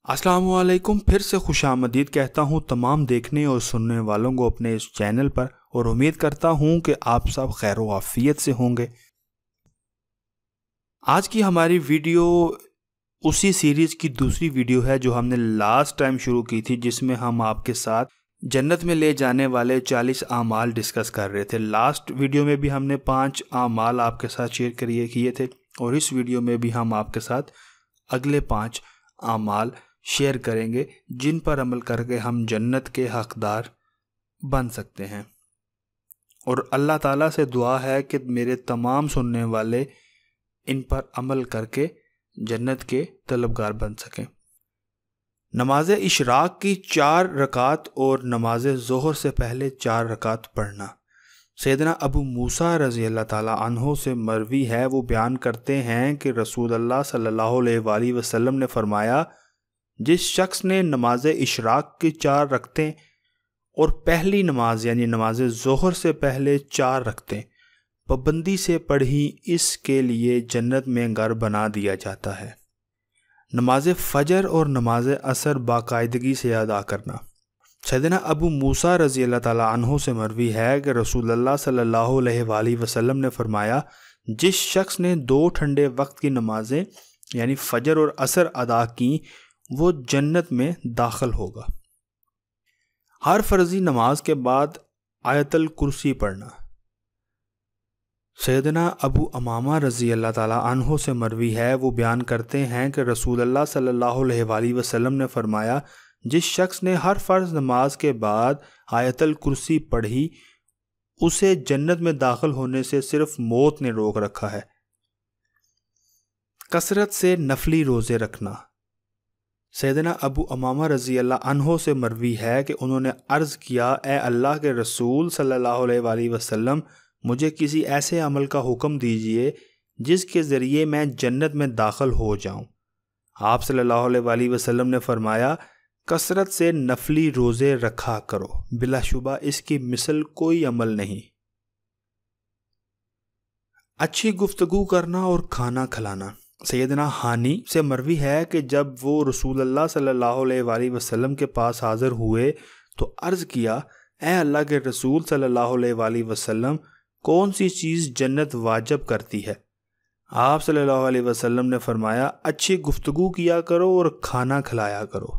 السلام علیکم، پھر سے خوش آمدید کہتا ہوں تمام دیکھنے اور سننے والوں کو اپنے اس چینل پر، اور امید کرتا ہوں کہ آپ سب خیر و عافیت سے ہوں گے۔ آج کی ہماری ویڈیو اسی سیریز کی دوسری ویڈیو ہے جو ہم نے لاسٹ ٹائم شروع کی تھی، جس میں ہم آپ کے ساتھ جنت میں لے جانے والے 40 اعمال ڈسکس کر رہے تھے۔ لاسٹ ویڈیو میں بھی ہم نے 5 اعمال آپ کے ساتھ شیئر کیے تھے، اور اس ویڈیو میں بھی ہم آپ کے ساتھ اگلے 5 اعمال شیئر کریں گے جن پر عمل کر کے ہم جنت کے حقدار بن سکتے ہیں، اور اللہ تعالیٰ سے دعا ہے کہ میرے تمام سننے والے ان پر عمل کر کے جنت کے طلبگار بن سکیں۔ نماز اشراق کی 4 رکعت اور نماز ظہر سے پہلے 4 رکعت پڑھنا۔ سیدنا ابو موسیٰ رضی اللہ تعالیٰ عنہ سے مروی ہے، وہ بیان کرتے ہیں کہ رسول اللہ صلی اللہ علیہ وآلہ وسلم نے فرمایا، جس شخص نے نماز اشراق کی 4 رکعتیں اور پہلی نماز یعنی نماز ظہر سے پہلے 4 رکعتیں پابندی سے پڑھی، اس کے لیے جنت میں گھر بنا دیا جاتا ہے۔ نماز فجر اور نماز عصر باقاعدگی سے ادا کرنا۔ سیدنا ابو موسیٰ رضی اللہ تعالیٰ عنہ سے مروی ہے کہ رسول اللہ صلی اللہ علیہ وآلہ وسلم نے فرمایا، جس شخص نے 2 ٹھنڈے وقت کی نمازیں یعنی فجر اور عصر ادا کی، وہ جنت میں داخل ہوگا۔ ہر فرضی نماز کے بعد آیت الکرسی پڑھنا۔ سیدنا ابو امامہ رضی اللہ تعالیٰ عنہ سے مروی ہے، وہ بیان کرتے ہیں کہ رسول اللہ صلی اللہ علیہ وآلہ وسلم نے فرمایا، جس شخص نے ہر فرض نماز کے بعد آیت الکرسی پڑھی، اسے جنت میں داخل ہونے سے صرف موت نے روک رکھا ہے۔ کثرت سے نفلی روزے رکھنا۔ سیدنا ابو امامہ رضی اللہ عنہ سے مروی ہے کہ انہوں نے عرض کیا، اے اللہ کے رسول صلی اللہ علیہ وآلہ وسلم، مجھے کسی ایسے عمل کا حکم دیجئے جس کے ذریعے میں جنت میں داخل ہو جاؤں۔ آپ صلی اللہ علیہ وآلہ وسلم نے فرمایا، کثرت سے نفلی روزے رکھا کرو، بلا شبہ اس کی مثل کوئی عمل نہیں۔ اچھی گفتگو کرنا اور کھانا کھلانا۔ سیدنا ہانی سے مروی ہے کہ جب وہ رسول اللہ صلی اللہ علیہ وآلہ وسلم کے پاس حاضر ہوئے تو عرض کیا، اے اللہ کے رسول صلی اللہ علیہ وآلہ وسلم، کون سی چیز جنت واجب کرتی ہے؟ آپ صلی اللہ علیہ وسلم نے فرمایا، اچھی گفتگو کیا کرو اور کھانا کھلایا کرو۔